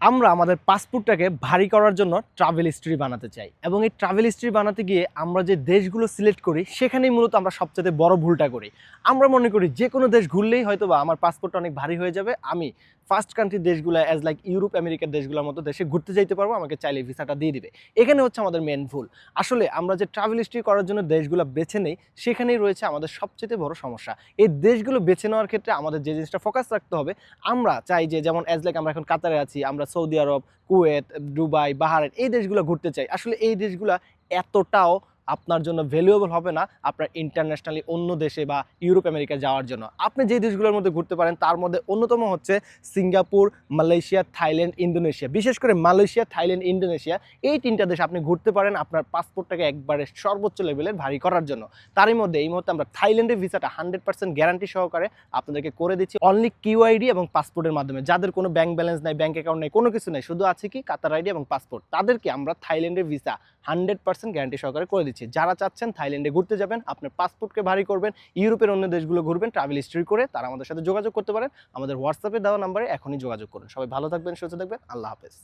আমরা আমাদের পাসপোর্টটাকে ভারী করার জন্য ট্রাভেল হিস্ট্রি বানাতে চাই এবং এই ট্রাভেল হিস্ট্রি বানাতে গিয়ে আমরা যে দেশগুলো সিলেক্ট করি সেখানেই মূলত আমরা সবচেয়ে বড় ভুলটা করি। আমরা মনে করি যে কোনো দেশ ঘুরলেই হয়তো বা আমার পাসপোর্টটা অনেক ভারী হয়ে যাবে, আমি ফার্স্ট কান্ট্রি দেশগুলো অ্যাজ লাইক ইউরোপ আমেরিকার দেশগুলোর মতো দেশে ঘুরতে যাইতে পারবো, আমাকে চাইলে ভিসাটা দিয়ে দিবে। এখানে হচ্ছে আমাদের মেন ভুল। আসলে আমরা যে ট্রাভেল হিস্ট্রি করার জন্য দেশগুলো বেছে নেই সেখানেই রয়েছে আমাদের সবচেয়ে বড় সমস্যা। এই দেশগুলো বেছে নেওয়ার ক্ষেত্রে আমাদের যে জিনিসটা ফোকাস রাখতে হবে, আমরা চাই যে যেমন অ্যাজ লাইক আমরা এখন কাতারে আছি, আমরা সৌদি আরব, কুয়েত, দুবাই, বাহারাইন এই দেশগুলো ঘুরতে চাই। আসলে এই দেশগুলো এতটাও আপনার জন্য ভ্যালুয়েবল হবে না আপনার ইন্টারন্যাশনালি অন্য দেশে বা ইউরোপ আমেরিকা যাওয়ার জন্য। আপনি যে দেশগুলোর মধ্যে ঘুরতে পারেন তার মধ্যে অন্যতম হচ্ছে সিঙ্গাপুর, মালয়েশিয়া, থাইল্যান্ড, ইন্দোনেশিয়া। বিশেষ করে মালয়েশিয়া, থাইল্যান্ড, ইন্দোনেশিয়া এই তিনটা দেশ আপনি ঘুরতে পারেন আপনার পাসপোর্টটাকে একবারে সর্বোচ্চ লেভেলের ভারী করার জন্য। তারই মধ্যে এই মুহূর্তে আমরা থাইল্যান্ডের ভিসাটা 100% গ্যারান্টি সহকারে আপনাদেরকে করে দিচ্ছি অনলি কিউআইডি এবং পাসপোর্টের মাধ্যমে। যাদের কোনো ব্যাংক ব্যালেন্স নাই, ব্যাংক অ্যাকাউন্ট নাই, কোনো কিছু নাই, শুধু আছে কি কাতার আইডি এবং পাসপোর্ট, তাদেরকে আমরা থাইল্যান্ডের ভিসা 100% গ্যারান্টি সহকারে করে দিচ্ছি। যারা চাচ্ছেন থাইল্যান্ডে ঘুরতে যাবেন, আপনার পাসপোর্টকে ভারী করবেন, ইউরোপের অন্য দেশগুলো ঘুরবেন ট্রাভেল হিস্ট্রি করে, তারা আমাদের সাথে যোগাযোগ করতে পারেন। আমাদের হোয়াটসঅ্যাপে দেওয়া নাম্বারে এখনই যোগাযোগ করুন। সবাই ভালো থাকবেন, সুস্থ থাকবেন। আল্লাহ হাফেজ।